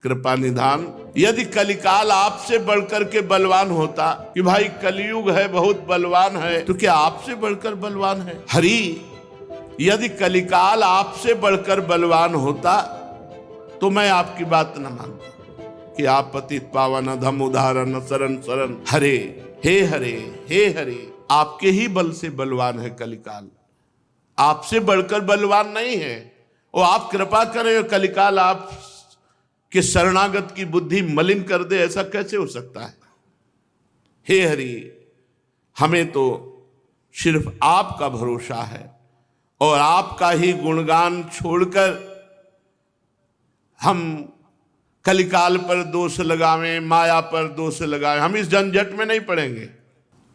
कृपा निधान। यदि कलिकाल आपसे बढ़कर के बलवान होता कि भाई कलयुग है बहुत बलवान है, तो क्या आपसे बढ़कर बलवान है? हरि, यदि कलिकाल आपसे बढ़कर बलवान होता तो मैं आपकी बात न मानता कि आप पतित पावन अधम उदाहरण शरण शरण हरे हे हरे हे हरे। आपके ही बल से बलवान है कलिकाल, आपसे बढ़कर बलवान नहीं है। और आप कृपा करें कलिकाल आप कि शरणागत की बुद्धि मलिन कर दे, ऐसा कैसे हो सकता है? हे हरि, हमें तो सिर्फ आपका भरोसा है और आपका ही गुणगान छोड़कर हम कलिकाल पर दोष लगावें, माया पर दोष लगावें, हम इस झंझट में नहीं पड़ेंगे।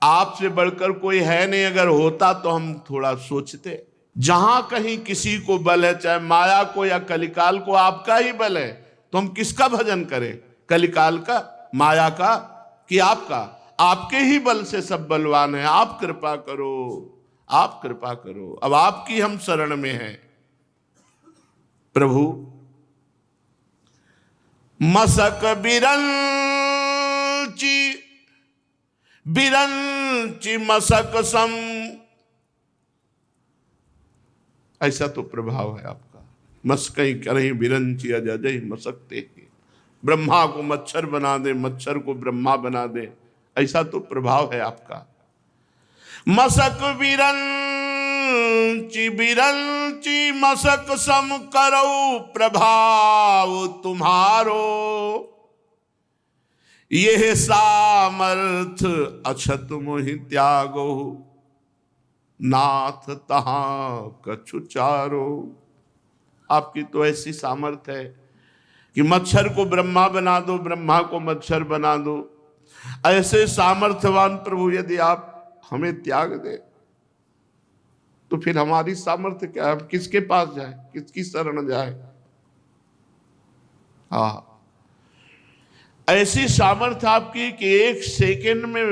आपसे बढ़कर कोई है नहीं, अगर होता तो हम थोड़ा सोचते। जहां कहीं किसी को बल है, चाहे माया को या कलिकाल को, आपका ही बल है, तो हम किसका भजन करें? कलिकाल का, माया का कि आपका? आपके ही बल से सब बलवान है। आप कृपा करो, आप कृपा करो। अब आपकी हम शरण में हैं प्रभु। मसक बिरंची बिरंची मसक सम, ऐसा तो प्रभाव है आपका। मस्कई करही बिरंची अजय मसकते ही, ब्रह्मा को मच्छर बना दे, मच्छर को ब्रह्मा बना दे, ऐसा तो प्रभाव है आपका। मसक बिरंची बिरंची मसक सम करो प्रभाव तुम्हारो, यह सामर्थ अछत मोहि त्यागो, नाथ तहां कछु चारो। आपकी तो ऐसी सामर्थ है कि मच्छर को ब्रह्मा बना दो, ब्रह्मा को मच्छर बना दो। ऐसे सामर्थ्यवान प्रभु यदि आप हमें त्याग दे तो फिर हमारी सामर्थ्य क्या है? किसके पास जाए, किसकी शरण जाए? हाँ, ऐसी सामर्थ्य आपकी कि एक सेकंड में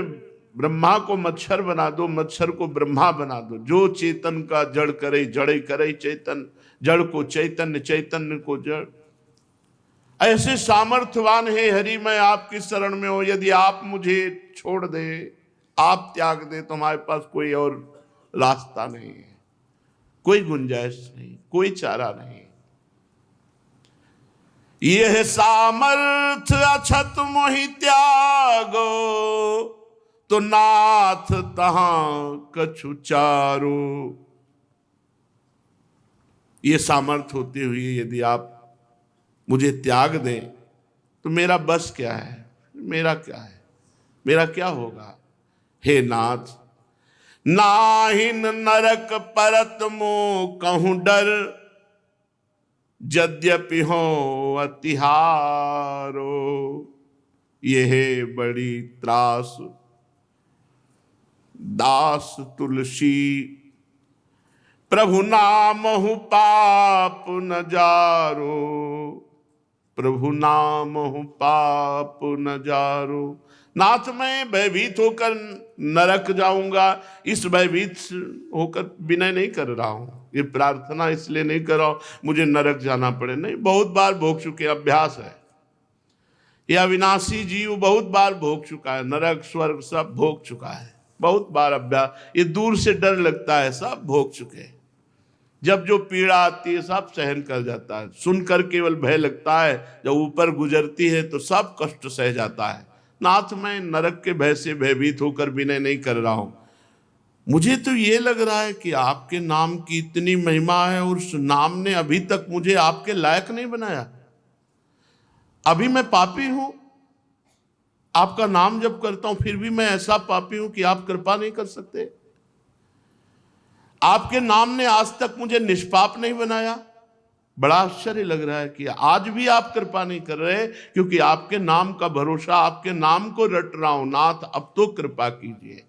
ब्रह्मा को मच्छर बना दो, मच्छर को ब्रह्मा बना दो। जो चेतन का जड़ करे, जड़े करे चेतन, जड़ को चैतन्य, चैतन्य को जड़। ऐसे सामर्थ्यवान है हरि, मैं आपकी शरण में हूं। यदि आप मुझे छोड़ दे, आप त्याग दे, तो हमारे पास कोई और रास्ता नहीं है, कोई गुंजाइश नहीं, कोई चारा नहीं। यह सामर्थ अछत मोहि त्यागो, तो नाथ तहां कछु चारो। ये सामर्थ होते हुए यदि आप मुझे त्याग दें तो मेरा बस क्या है, मेरा क्या है, मेरा क्या होगा? हे नाथ, नाहिन नरक परत मो कहूं डर, यद्यपि हो अतिहारो। यह बड़ी त्रास दास तुलसी, प्रभु नामहु पाप न जारो, प्रभु नामहु पाप न जारो। नाथ, मैं भयभीत होकर नरक जाऊंगा, इस भयभीत होकर विनय नहीं कर रहा हूं, ये प्रार्थना इसलिए नहीं कर रहा हूं मुझे नरक जाना पड़े, नहीं। बहुत बार भोग चुके, अभ्यास है। यह अविनाशी जीव बहुत बार भोग चुका है, नरक स्वर्ग सब भोग चुका है, बहुत बार अभ्यास। ये दूर से डर लगता है, सब भोग चुके। जब जो पीड़ा आती है सब सहन कर जाता है, सुनकर केवल भय लगता है, जब ऊपर गुजरती है तो सब कष्ट सह जाता है। नाथ, मैं नरक के भय से भयभीत होकर विनय नहीं कर रहा हूं। मुझे तो ये लग रहा है कि आपके नाम की इतनी महिमा है और उस नाम ने अभी तक मुझे आपके लायक नहीं बनाया। अभी मैं पापी हूं, आपका नाम जब करता हूं फिर भी मैं ऐसा पापी हूं कि आप कृपा नहीं कर सकते। आपके नाम ने आज तक मुझे निष्पाप नहीं बनाया। बड़ा आश्चर्य लग रहा है कि आज भी आप कृपा नहीं कर रहे, क्योंकि आपके नाम का भरोसा, आपके नाम को रट रहा हूं। नाथ, अब तो कृपा कीजिए।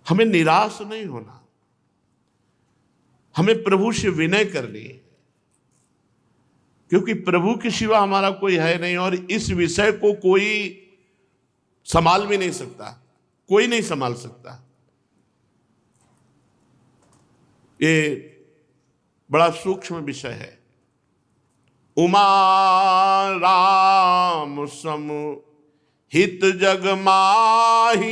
हमें निराश नहीं होना, हमें प्रभु से विनय करनी है, क्योंकि प्रभु के सिवा हमारा कोई है नहीं और इस विषय को कोई संभाल भी नहीं सकता, कोई नहीं संभाल सकता। ये बड़ा सूक्ष्म विषय है। उमा राम सम हित जग माही,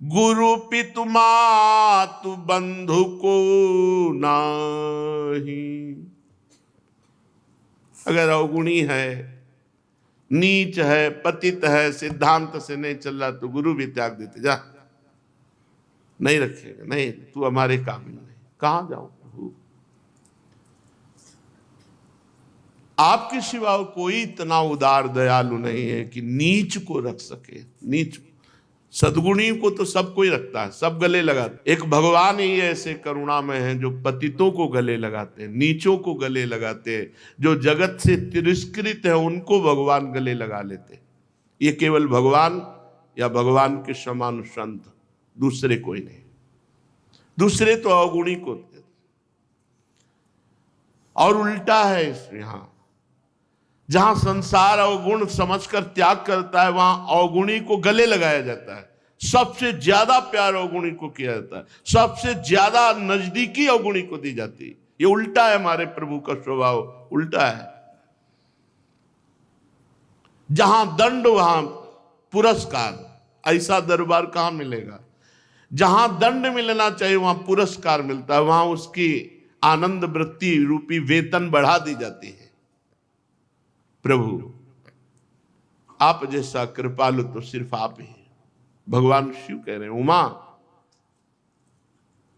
गुरु पितु मातु बंधु को नाही। अगर अवगुणी है, नीच है, पतित है, सिद्धांत से नहीं चल रहा तो गुरु भी त्याग देते, जा नहीं रखेगा, नहीं तू हमारे काबिल नहीं। कहां जाऊं प्रभु, आपके सिवा कोई इतना उदार दयालु नहीं है कि नीच को रख सके। नीच सद्गुणी को तो सब कोई रखता है, सब गले लगाते। एक भगवान ही ऐसे करुणा में है जो पतितों को गले लगाते हैं, नीचों को गले लगाते हैं, जो जगत से तिरस्कृत है उनको भगवान गले लगा लेते। ये केवल भगवान या भगवान के समान संत, दूसरे कोई नहीं। दूसरे तो अवगुणी को, और उल्टा है इसमें। यहां जहां संसार अवगुण समझकर त्याग करता है, वहां अवगुणी को गले लगाया जाता है। सबसे ज्यादा प्यार अवगुणी को किया जाता है, सबसे ज्यादा नजदीकी अवगुणी को दी जाती है। ये उल्टा है, हमारे प्रभु का स्वभाव उल्टा है। जहां दंड वहां पुरस्कार, ऐसा दरबार कहां मिलेगा। जहां दंड मिलना चाहिए वहां पुरस्कार मिलता है, वहां उसकी आनंद वृत्ति रूपी वेतन बढ़ा दी जाती है। प्रभु आप जैसा कृपालु तो सिर्फ आप ही। भगवान शिव कह रहे हैं, उमा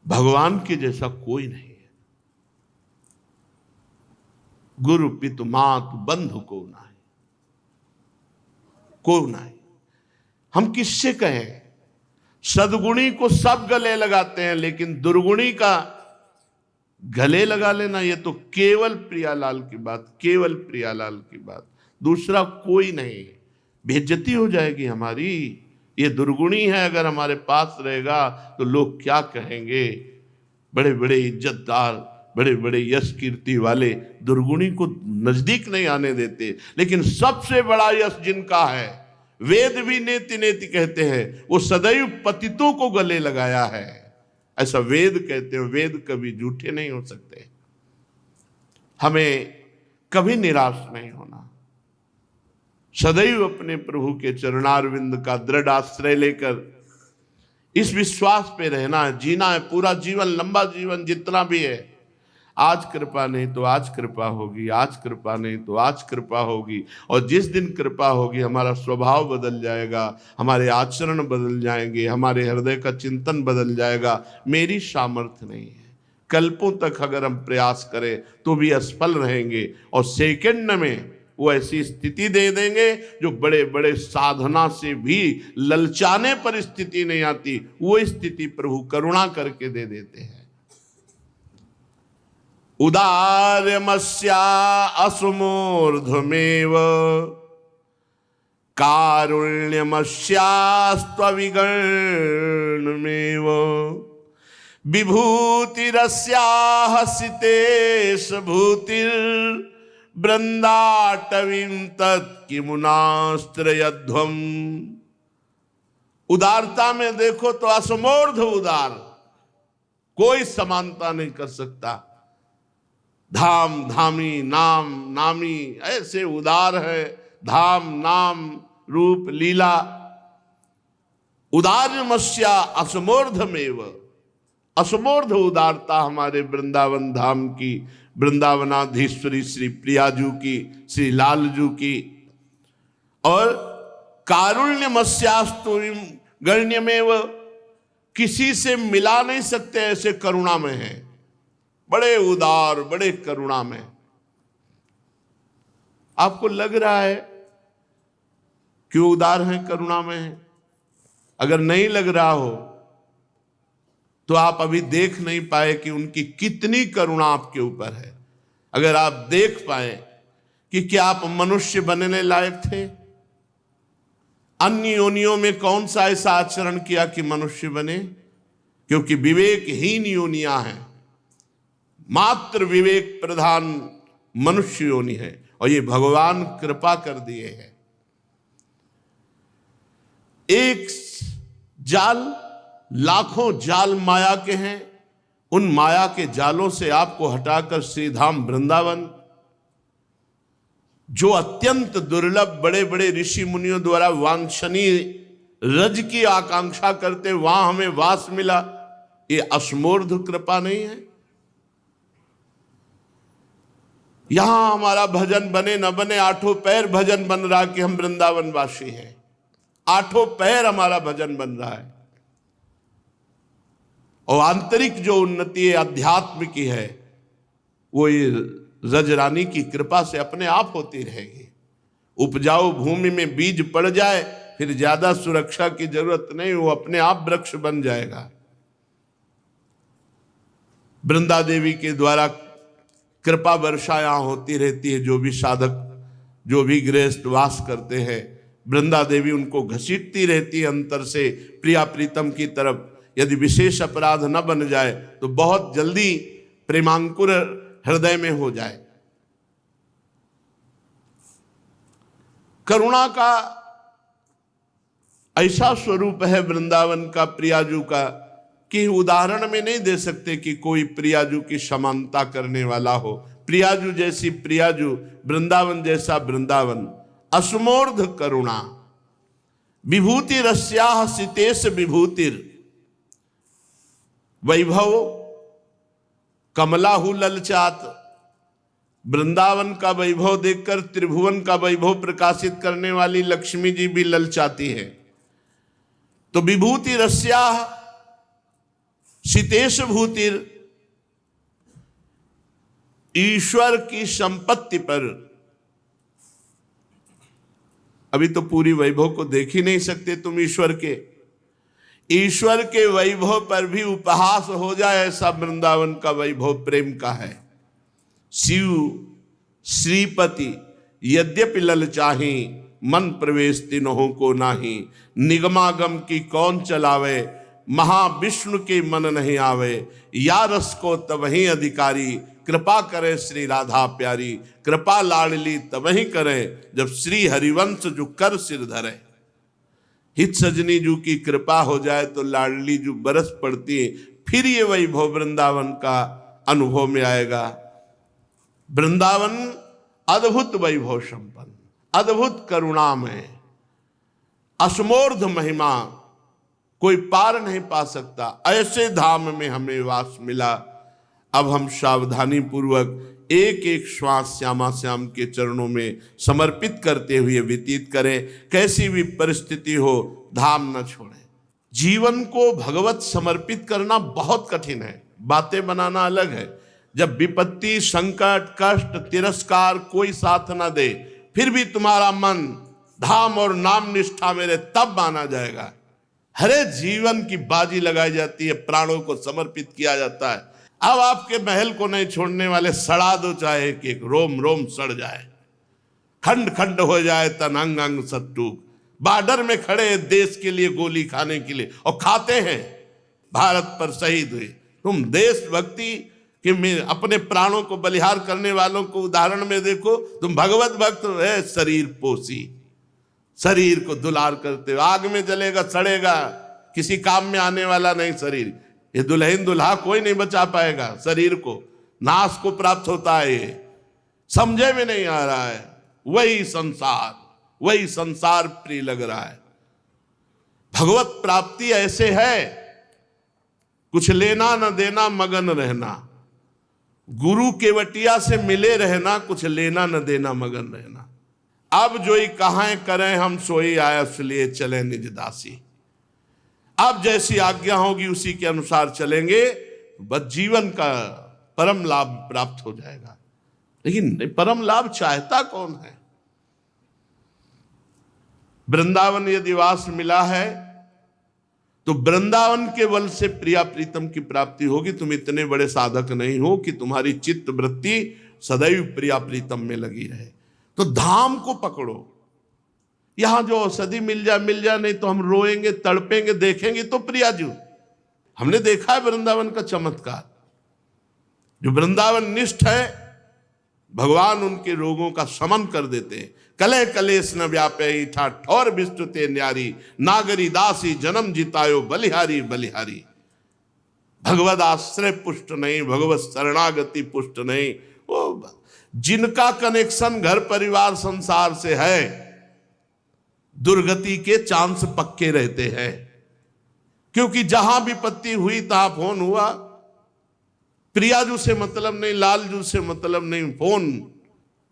भगवान के जैसा कोई नहीं है। गुरु पितु मातु बंधु को नाही, को नहीं। हम किससे कहें। सद्गुणी को सब गले लगाते हैं, लेकिन दुर्गुणी का गले लगा लेना ये तो केवल प्रियालाल की बात, केवल प्रियालाल की बात, दूसरा कोई नहीं। बेइज्जती हो जाएगी हमारी। ये दुर्गुणी है, अगर हमारे पास रहेगा तो लोग क्या कहेंगे। बड़े बड़े इज्जतदार, बड़े बड़े यश कीर्ति वाले दुर्गुणी को नजदीक नहीं आने देते। लेकिन सबसे बड़ा यश जिनका है, वेद भी नेति नेति कहते हैं, वो सदैव पतितों को गले लगाया है। ऐसा वेद कहते हैं। वेद कभी झूठे नहीं हो सकते। हमें कभी निराश नहीं होना, सदैव अपने प्रभु के चरणारविंद का दृढ़ आश्रय लेकर इस विश्वास पे रहना है, जीना है पूरा जीवन, लंबा जीवन जितना भी है। आज कृपा नहीं तो आज कृपा होगी, आज कृपा नहीं तो आज कृपा होगी। और जिस दिन कृपा होगी हमारा स्वभाव बदल जाएगा, हमारे आचरण बदल जाएंगे, हमारे हृदय का चिंतन बदल जाएगा। मेरी सामर्थ्य नहीं है, कल्पों तक अगर हम प्रयास करें तो भी असफल रहेंगे। और सेकंड में वो ऐसी स्थिति दे देंगे जो बड़े बड़े साधना से भी ललचाने पर स्थिति नहीं आती, वो स्थिति प्रभु करुणा करके दे देते हैं। उदार्यमस्या असुमूर्ध्वमेव कारुण्यमस्यास्त्वविगर्णमेव विभूतिरस्याः सितेश भूतिर्वृन्दाटवीं तत्किमुनास्त्रयध्वम्। उदारता में देखो तो असमूर्ध उदार, कोई समानता नहीं कर सकता। धाम धामी, नाम नामी, ऐसे उदार है। धाम नाम रूप लीला, उदार्यमस्या असमूर्धमेव। असमूर्ध उदारता हमारे वृंदावन धाम की, वृंदावनाधीश्वरी श्री प्रियाजू की, श्री लालजू की। और कारुण्यमस्यास्तु गण्यमेव, किसी से मिला नहीं सकते ऐसे करुणा में है। बड़े उदार, बड़े करुणा में। आपको लग रहा है क्यों उदार हैं, करुणा में है। अगर नहीं लग रहा हो तो आप अभी देख नहीं पाए कि उनकी कितनी करुणा आपके ऊपर है। अगर आप देख पाए कि क्या आप मनुष्य बनने लायक थे, अन्य योनियों में कौन सा ऐसा आचरण किया कि मनुष्य बने। क्योंकि विवेकहीन योनियां हैं, मात्र विवेक प्रधान मनुष्य योनि है। और ये भगवान कृपा कर दिए हैं। एक जाल, लाखों जाल माया के हैं। उन माया के जालों से आपको हटाकर श्री धाम वृंदावन जो अत्यंत दुर्लभ बड़े बड़े ऋषि मुनियों द्वारा वांछनीय रज की आकांक्षा करते वहां हमें वास मिला, ये असमोर्ध कृपा नहीं है? यहां हमारा भजन बने न बने, आठों पैर भजन बन रहा कि हम वृंदावन वासी हैं, आठों पैर हमारा भजन बन रहा है। और आंतरिक जो उन्नति है अध्यात्म की है वो ये रजरानी की कृपा से अपने आप होती रहेगी। उपजाऊ भूमि में बीज पड़ जाए फिर ज्यादा सुरक्षा की जरूरत नहीं, वो अपने आप वृक्ष बन जाएगा। वृंदा देवी के द्वारा कृपा वर्षा यहां होती रहती है। जो भी साधक, जो भी गृहस्थ वास करते हैं, वृंदा देवी उनको घसीटती रहती है अंतर से प्रिया प्रीतम की तरफ। यदि विशेष अपराध न बन जाए तो बहुत जल्दी प्रेमांकुर हृदय में हो जाए। करुणा का ऐसा स्वरूप है वृंदावन का, प्रियाजू का, कि उदाहरण में नहीं दे सकते कि कोई प्रियाजू की समानता करने वाला हो। प्रियाजू जैसी प्रियाजू, वृंदावन जैसा वृंदावन। असमोर्ध करुणा विभूति रस्याह सितेश विभूतिर वैभव कमलाहु ललचात। वृंदावन का वैभव देखकर त्रिभुवन का वैभव प्रकाशित करने वाली लक्ष्मी जी भी ललचाती है। तो विभूति रस्याह सितेश भूतिर, ईश्वर की संपत्ति पर, अभी तो पूरी वैभव को देख ही नहीं सकते तुम ईश्वर के, ईश्वर के वैभव पर भी उपहास हो जाए, ऐसा वृंदावन का वैभव प्रेम का है। शिव श्रीपति यद्यपि ललचाही, मन प्रवेश तिन्हों को नाही। निगमागम की कौन चलावे, महाविष्णु के मन नहीं आवे। या रस को तवहीं अधिकारी, कृपा करे श्री राधा प्यारी। कृपा लाडली तवहीं करे, जब श्री हरिवंश जो कर सिर धरे। हित सजनी जू की कृपा हो जाए तो लाडली जू बरस पड़ती है, फिर ये वैभव वृंदावन का अनुभव में आएगा। वृंदावन अद्भुत वैभव संपन्न, अद्भुत करुणामय, असमोर्ध महिमा, कोई पार नहीं पा सकता। ऐसे धाम में हमें वास मिला। अब हम सावधानी पूर्वक एक एक श्वास श्यामा श्याम के चरणों में समर्पित करते हुए व्यतीत करें। कैसी भी परिस्थिति हो धाम न छोड़ें। जीवन को भगवत समर्पित करना बहुत कठिन है, बातें बनाना अलग है। जब विपत्ति, संकट, कष्ट, तिरस्कार कोई साथ ना दे, फिर भी तुम्हारा मन धाम और नाम निष्ठा मेरे, तब माना जाएगा। हरे जीवन की बाजी लगाई जाती है, प्राणों को समर्पित किया जाता है। अब आपके महल को नहीं छोड़ने वाले सड़ा दो, चाहे कि एक रोम रोम सड़ जाए, खंड खंड हो जाए, तन अंग अंग सत्तूक। बॉर्डर में खड़े देश के लिए गोली खाने के लिए, और खाते हैं, भारत पर शहीद हुए। तुम देशभक्ति कि मैं अपने प्राणों को बलिहार करने वालों को उदाहरण में देखो। तुम भगवत भक्त है, शरीर पोसी, शरीर को दुलार करते हो। आग में जलेगा, सड़ेगा, किसी काम में आने वाला नहीं शरीर। ये दुल्हन दुल्हा कोई नहीं बचा पाएगा। शरीर को नाश को प्राप्त होता है, ये समझे में नहीं आ रहा है। वही संसार प्रिय लग रहा है। भगवत प्राप्ति ऐसे है, कुछ लेना न देना, मगन रहना। गुरु केवटिया से मिले रहना, कुछ लेना न देना, मगन रहना। अब जोई कहां करें हम, सोई आयस लिए चले निज दासी। अब जैसी आज्ञा होगी उसी के अनुसार चलेंगे, बस जीवन का परम लाभ प्राप्त हो जाएगा। लेकिन परम लाभ चाहता कौन है? वृंदावन यदि वास मिला है तो वृंदावन के बल से प्रिया प्रीतम की प्राप्ति होगी। तुम इतने बड़े साधक नहीं हो कि तुम्हारी चित्त वृत्ति सदैव प्रिया प्रीतम में लगी रहे। तो धाम को पकड़ो। यहां जो औषधि मिल जाए, नहीं तो हम रोएंगे, तड़पेंगे, देखेंगे तो प्रियाजू। हमने देखा है वृंदावन का चमत्कार। जो वृंदावन निष्ठ है, भगवान उनके रोगों का शमन कर देते हैं। कले कलेश न व्यापे ठौर विस्तुते न्यारी, नागरी दासी जन्म जितायो बलिहारी बलिहारी। भगवत आश्रय पुष्ट नहीं, भगवत शरणागति पुष्ट नहीं। वो जिनका कनेक्शन घर परिवार संसार से है, दुर्गति के चांस पक्के रहते हैं। क्योंकि जहां विपत्ति हुई तहां फोन हुआ। प्रियाजू से मतलब नहीं, लालजू से मतलब नहीं, फोन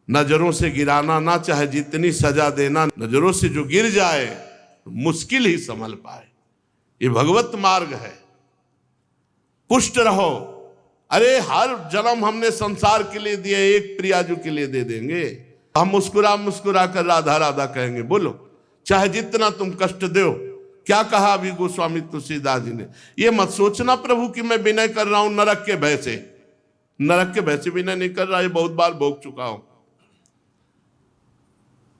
नजरों से गिराना ना, चाहे जितनी सजा देना, नजरों से जो गिर जाए मुश्किल ही संभल पाए। ये भगवत मार्ग है। पुष्ट रहो। अरे हर जन्म हमने संसार के लिए दिए, एक प्रियाजू के लिए दे देंगे। हम मुस्कुरा मुस्कुरा कर राधा राधा कहेंगे। बोलो, चाहे जितना तुम कष्ट दो। क्या कहा अभी गोस्वामी तुलसीदास जी ने, ये मत सोचना प्रभु कि मैं विनय कर रहा हूं नरक के भय से। नरक के भय से विनय नहीं कर रहा, ये बहुत बार भोग चुका हूं।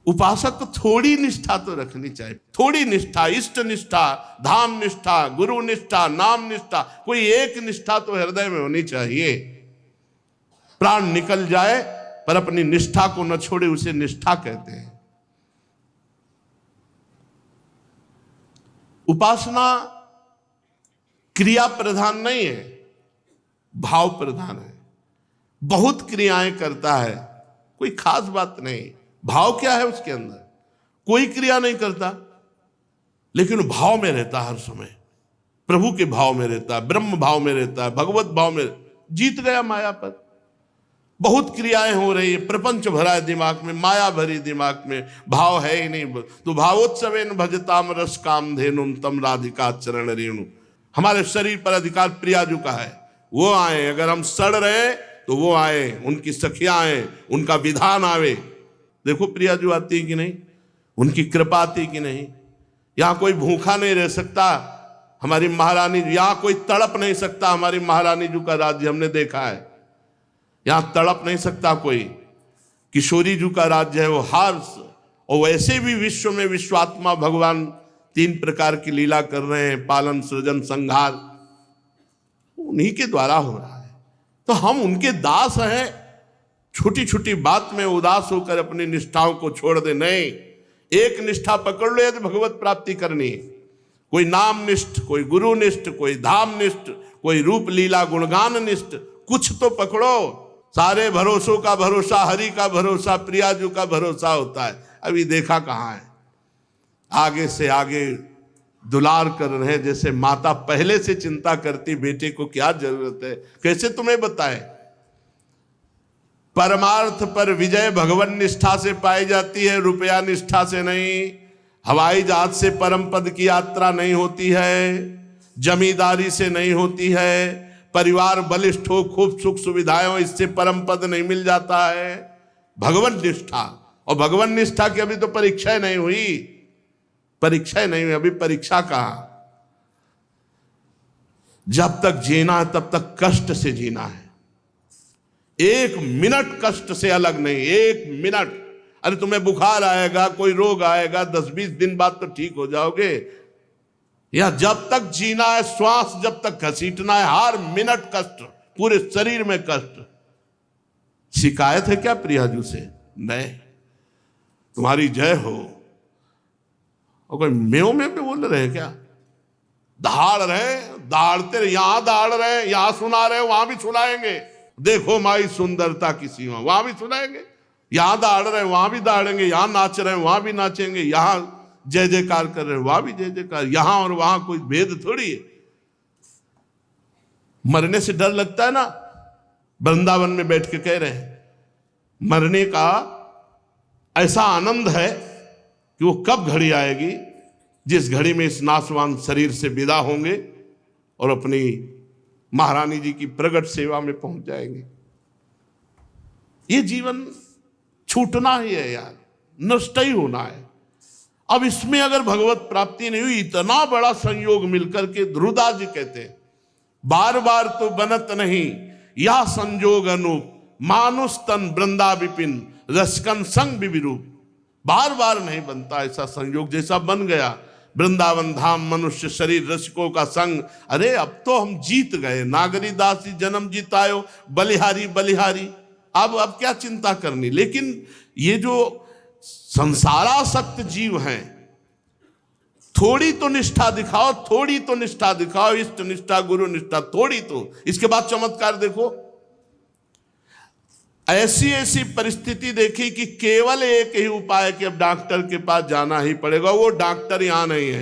उपासक को थोड़ी निष्ठा तो रखनी चाहिए, थोड़ी निष्ठा, इष्ट निष्ठा, धाम निष्ठा, गुरु निष्ठा, नाम निष्ठा, कोई एक निष्ठा तो हृदय में होनी चाहिए। प्राण निकल जाए पर अपनी निष्ठा को न छोड़े, उसे निष्ठा कहते हैं। उपासना क्रिया प्रधान नहीं है, भाव प्रधान है। बहुत क्रियाएं करता है, कोई खास बात नहीं। भाव क्या है उसके अंदर? कोई क्रिया नहीं करता लेकिन भाव में रहता है हर समय। प्रभु के भाव में रहता है, ब्रह्म भाव में रहता है, भगवत भाव में। जीत गया माया पर। बहुत क्रियाएं हो रही है, प्रपंच भरा है दिमाग में, माया भरी दिमाग में, भाव है ही नहीं। तो भावोत्सवेन भजताम रस काम धेनुम तम राधिका चरण रेणु। हमारे शरीर पर अधिकार प्रियाजू का है, वो आए। अगर हम सड़ रहे तो वो आए, उनकी सखियां आए, उनका विधान आवे। देखो प्रियाजू आती है कि नहीं, उनकी कृपा आती कि नहीं। यहां कोई भूखा नहीं रह सकता, हमारी महारानी। यहां कोई तड़प नहीं सकता, हमारी महारानी जी का राज्य हमने देखा है। यहां तड़प नहीं सकता कोई। किशोरी जी का राज्य है वो हार्स। और वैसे भी विश्व में विश्वात्मा भगवान 3 प्रकार की लीला कर रहे हैं, पालन, सृजन, संहार, उन्हीं के द्वारा हो रहा है। तो हम उनके दास हैं। छोटी छोटी बात में उदास होकर अपनी निष्ठाओं को छोड़ दे नहीं। एक निष्ठा पकड़ लो यदि भगवत प्राप्ति करनी है। कोई नाम निष्ठ, कोई गुरु निष्ठ, कोई धाम निष्ठ, कोई रूप लीला गुणगान निष्ठ, कुछ तो पकड़ो। सारे भरोसों का भरोसा हरि का भरोसा, प्रियाजू का भरोसा होता है। अभी देखा कहाँ है। आगे से आगे दुलार कर रहे हैं, जैसे माता पहले से चिंता करती बेटे को क्या जरूरत है। कैसे तुम्हें बताए? परमार्थ पर विजय भगवान निष्ठा से पाई जाती है, रुपया निष्ठा से नहीं। हवाई जहाज से परम पद की यात्रा नहीं होती है, जमींदारी से नहीं होती है, परिवार बलिष्ठ हो, खूब सुख सुविधाएं हो, इससे परम पद नहीं मिल जाता है। भगवान निष्ठा। और भगवान निष्ठा की अभी तो परीक्षा नहीं हुई, परीक्षा नहीं हुई। अभी परीक्षा कहां? जब तक जीना है तब तक कष्ट से जीना है। 1 मिनट कष्ट से अलग नहीं, 1 मिनट। अरे तुम्हें बुखार आएगा, कोई रोग आएगा, 10-20 दिन बाद तो ठीक हो जाओगे। या जब तक जीना है, श्वास जब तक घसीटना है, हर मिनट कष्ट, पूरे शरीर में कष्ट। शिकायत है क्या प्रियाजू से? नहीं। तुम्हारी जय हो। और कोई मेव में भी बोल रहे हैं क्या? दहाड़ रहे, दहाड़ते रहे। यहां दहाड़ रहे, यहां सुना रहे, वहां भी सुनाएंगे। देखो माई सुंदरता की सीमा, वहां भी सुनाएंगे। यहां दहाड़ रहे वहां भी दहाड़ेंगे, यहां नाच रहे वहां भी नाचेंगे, यहां जय जयकार कर रहे वहां भी जय जयकार। यहां और वहां कोई भेद थोड़ी है। मरने से डर लगता है ना। वृंदावन में बैठ के कह रहे हैं, मरने का ऐसा आनंद है कि वो कब घड़ी आएगी जिस घड़ी में इस नाशवान शरीर से विदा होंगे और अपनी महारानी जी की प्रगट सेवा में पहुंच जाएंगे। ये जीवन छूटना ही है यार, नष्ट ही होना है। अब इसमें अगर भगवत प्राप्ति नहीं हुई, इतना बड़ा संयोग मिलकर के ध्रुवदास जी कहते हैं, बार बार तो बनत नहीं या संजोग अनूप, मानुष तन वृंदा विपिन रसकन संग विरूप। बार बार नहीं बनता ऐसा संयोग जैसा बन गया वृंदावन धाम, मनुष्य शरीर, रसिकों का संग। अरे अब तो हम जीत गए। नागरी दासी जन्म जीतायो, बलिहारी बलिहारी। अब क्या चिंता करनी। लेकिन ये जो संसारासक्त जीव हैं, थोड़ी तो निष्ठा दिखाओ, थोड़ी तो निष्ठा दिखाओ, इष्ट निष्ठा, गुरु निष्ठा, थोड़ी तो। इसके बाद चमत्कार देखो। ऐसी ऐसी परिस्थिति देखी कि केवल एक ही उपाय कि अब डॉक्टर के पास जाना ही पड़ेगा। वो डॉक्टर यहां नहीं है,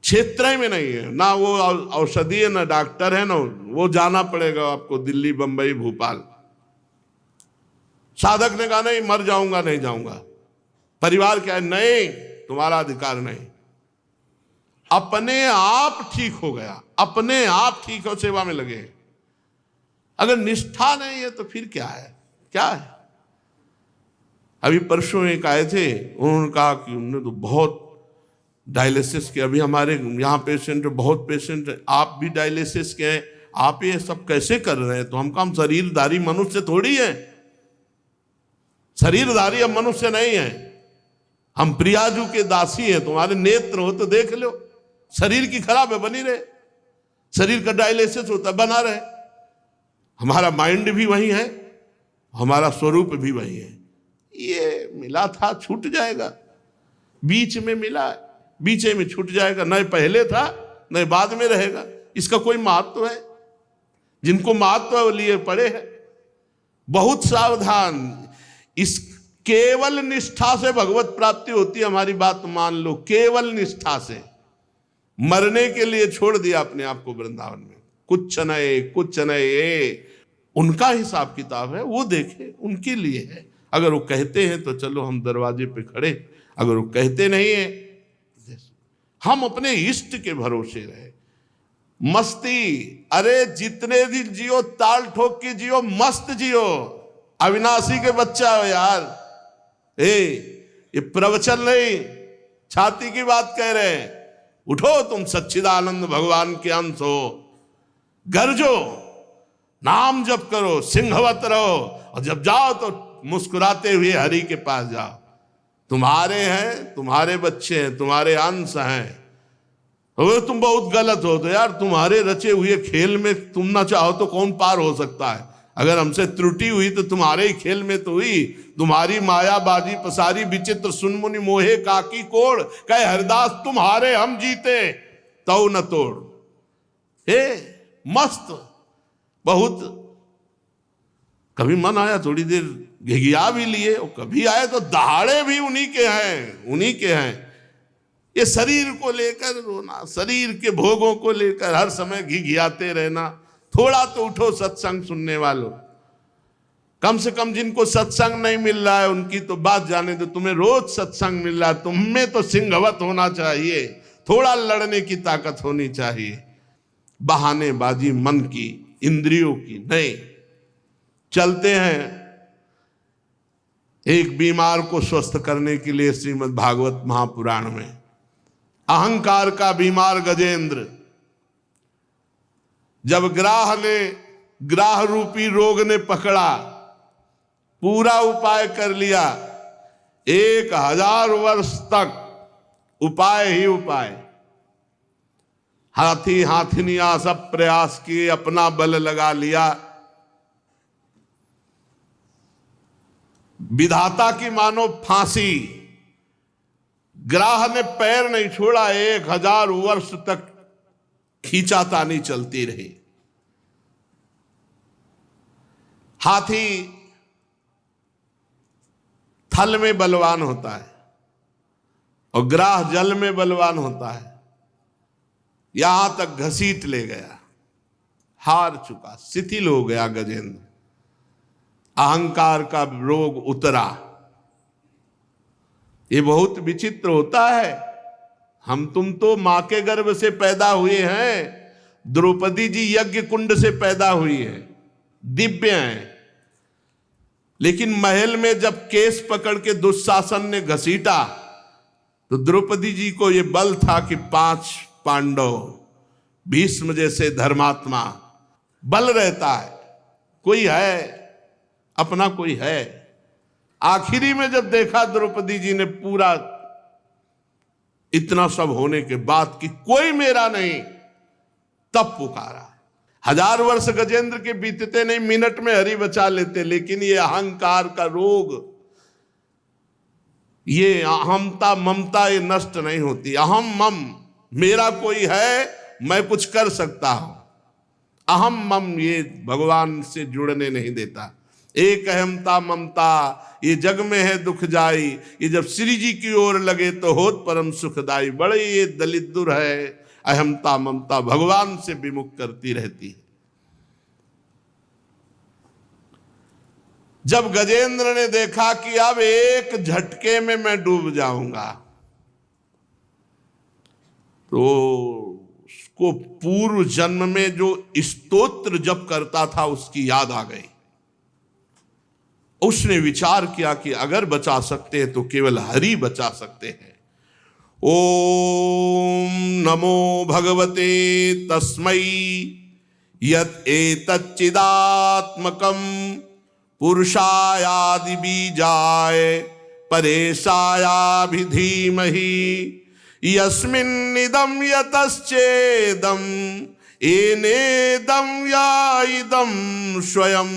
क्षेत्र में नहीं है, ना वो औषधि है, ना डॉक्टर है, ना वो जाना पड़ेगा आपको दिल्ली, बंबई, भोपाल। साधक ने कहा नहीं, मर जाऊंगा, नहीं जाऊंगा। परिवार क्या है, नहीं, तुम्हारा अधिकार नहीं। अपने आप ठीक हो गया, अपने आप ठीक हो, सेवा में लगे। अगर निष्ठा नहीं है तो फिर क्या है, क्या है। अभी परसों एक आए थे, उन्होंने कहा कि उन्होंने तो बहुत डायलिसिस किया, अभी हमारे यहाँ पेशेंट, बहुत पेशेंट है, आप भी डायलिसिस के हैं, आप ये सब कैसे कर रहे हैं। तो हम कहा, शरीरधारी मनुष्य थोड़ी है, शरीरधारी अब मनुष्य नहीं है, हम प्रियाजू के दासी हैं। तुम्हारे नेत्र हो तो देख लो, शरीर की खराब है, बनी रहे, शरीर का डायलिसिस होता है, बना रहे। हमारा माइंड भी वही है, हमारा स्वरूप भी वही है। ये मिला था, छूट जाएगा, बीच में मिला, बीच में छूट जाएगा, न पहले था न बाद में रहेगा। इसका कोई महत्व है? जिनको महत्व है वो लिए पड़े हैं। बहुत सावधान, इस केवल निष्ठा से भगवत प्राप्ति होती है। हमारी बात मान लो, केवल निष्ठा से। मरने के लिए छोड़ दिया अपने आप को वृंदावन में, कुछ नए कुछ नए, उनका हिसाब किताब है, वो देखे, उनके लिए है। अगर वो कहते हैं तो चलो हम दरवाजे पे खड़े, अगर वो कहते नहीं है, हम अपने इष्ट के भरोसे रहे। मस्ती, अरे जितने दिन जियो ताल ठोक के जियो, मस्त जियो। अविनाशी के बच्चा हो यार, ये प्रवचन नहीं, छाती की बात कह रहे हैं। उठो, तुम सच्चिदानंद भगवान के अंश हो, गरजो, नाम जप करो, सिंहवत रहो, और जब जाओ तो मुस्कुराते हुए हरि के पास जाओ। तुम्हारे हैं, तुम्हारे बच्चे हैं, तुम्हारे अंश हैं। अगर तुम बहुत गलत हो तो यार, तुम्हारे रचे हुए खेल में तुम ना चाहो तो कौन पार हो सकता है। अगर हमसे त्रुटि हुई तो तुम्हारे ही खेल में तो हुई। तुम्हारी मायाबाजी पसारी विचित्र, सुनमुनि मोहे काकी कोड़, कहे हरिदास तुम्हारे हम जीते तो न तोड़। हे मस्त, बहुत कभी मन आया थोड़ी देर घिघिया भी लिए, और कभी आए तो दहाड़े भी उन्हीं के हैं, उन्हीं के हैं। ये शरीर को लेकर रोना, शरीर के भोगों को लेकर हर समय घिघियाते रहना। थोड़ा तो उठो सत्संग सुनने वालों, कम से कम जिनको सत्संग नहीं मिल रहा है उनकी तो बात जाने दो। तुम्हें रोज सत्संग मिल रहा है, तुम्हें तो सिंहवत होना चाहिए, थोड़ा लड़ने की ताकत होनी चाहिए। बहानेबाजी मन की, इंद्रियों की नहीं। चलते हैं एक बीमार को स्वस्थ करने के लिए श्रीमद् भागवत महापुराण में। अहंकार का बीमार गजेंद्र, जब ग्राह रूपी रोग ने पकड़ा, पूरा उपाय कर लिया, 1000 वर्ष तक उपाय ही उपाय, हाथी हाथिनियां सब प्रयास किए, अपना बल लगा लिया। विधाता की मानो फांसी, ग्राह ने पैर नहीं छोड़ा, 1000 वर्ष तक खींचातानी चलती रही। हाथी थल में बलवान होता है और ग्राह जल में बलवान होता है। यहां तक घसीट ले गया, हार चुका, शिथिल हो गया गजेंद्र। अहंकार का रोग उतरा। ये बहुत विचित्र होता है। हम तुम तो मां के गर्भ से पैदा हुए हैं, द्रौपदी जी यज्ञ कुंड से पैदा हुई है, दिव्य हैं। लेकिन महल में जब केस पकड़ के दुशासन ने घसीटा तो द्रौपदी जी को यह बल था कि 5 पांडव, भीष्म जैसे धर्मात्मा, बल रहता है, कोई है, अपना कोई है। आखिरी में जब देखा द्रौपदी जी ने पूरा इतना सब होने के बाद कि कोई मेरा नहीं, तब पुकारा। 1000 वर्ष गजेंद्र के बीतते नहीं, मिनट में हरि बचा लेते। लेकिन ये अहंकार का रोग, ये अहमता ममता, ये नष्ट नहीं होती। अहम मम, मेरा कोई है, मैं कुछ कर सकता हूं। अहम मम ये भगवान से जुड़ने नहीं देता। एक अहमता ममता ये जग में है दुख जाई, ये जब श्री जी की ओर लगे तो होत परम सुखदाई। बड़े ये दलित दुर है, अहमता ममता भगवान से विमुख करती रहती है। जब गजेंद्र ने देखा कि अब एक झटके में मैं डूब जाऊंगा, तो उसको पूर्व जन्म में जो स्तोत्र जप करता था उसकी याद आ गई। उसने विचार किया कि अगर बचा सकते हैं तो केवल हरि बचा सकते हैं। ओम नमो भगवते तस्मै यत् एतच्चिदात्मकं पुरुषायादि बीजाय परेशायाभिधीमहि यस्मिन्निदं यतश्चेदं एनेदं या इदं स्वयं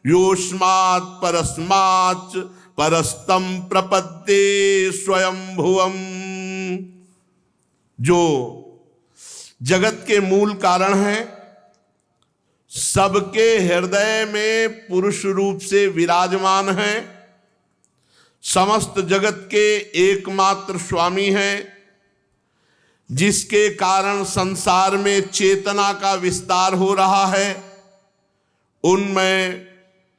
योस्मात् परस्माच् परस्तम प्रपद्ये स्वयं भुवम। जो जगत के मूल कारण है, सबके हृदय में पुरुष रूप से विराजमान है, समस्त जगत के एकमात्र स्वामी है, जिसके कारण संसार में चेतना का विस्तार हो रहा है, उनमें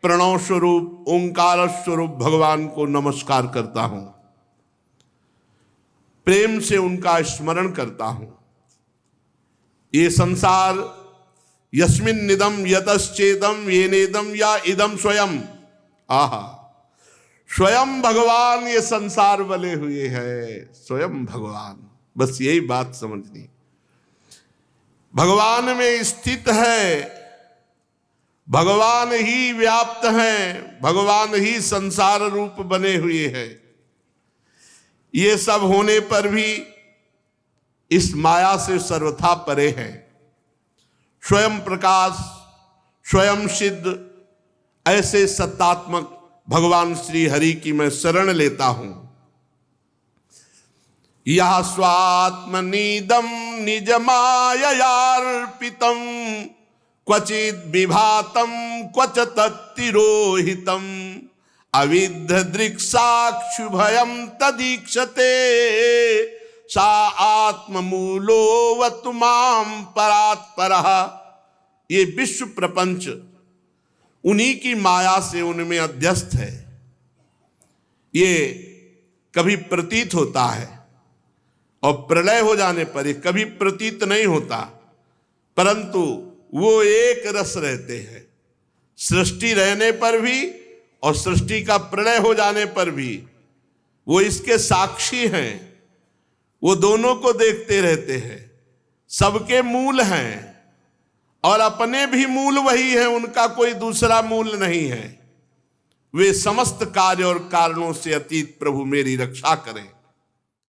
प्रणव स्वरूप ओंकार स्वरूप भगवान को नमस्कार करता हूं, प्रेम से उनका स्मरण करता हूं। ये संसार यस्मिन् निदम यतश्चेदम येनेदम या इदम स्वयं, आहा स्वयं भगवान ये संसार बने हुए है, स्वयं भगवान। बस यही बात समझनी, भगवान में स्थित है, भगवान ही व्याप्त हैं, भगवान ही संसार रूप बने हुए हैं। ये सब होने पर भी इस माया से सर्वथा परे हैं। स्वयं प्रकाश, स्वयं सिद्ध, ऐसे सत्तात्मक भगवान श्री हरि की मैं शरण लेता हूं। यह स्वात्मनीदम निज माययार्पितम क्वचिद विभातम क्वच तत्तिरोहितम अविद्ध दृक्साक्षुभयम तदीक्षते सा आत्ममूलो वतुमाम परात्परः। ये विश्व प्रपंच उन्हीं की माया से उनमें अध्यस्त है। ये कभी प्रतीत होता है और प्रलय हो जाने पर ये कभी प्रतीत नहीं होता, परंतु वो एक रस रहते हैं। सृष्टि रहने पर भी और सृष्टि का प्रलय हो जाने पर भी वो इसके साक्षी हैं, वो दोनों को देखते रहते हैं, सबके मूल हैं और अपने भी मूल वही है, उनका कोई दूसरा मूल नहीं है। वे समस्त कार्य और कारणों से अतीत प्रभु मेरी रक्षा करें।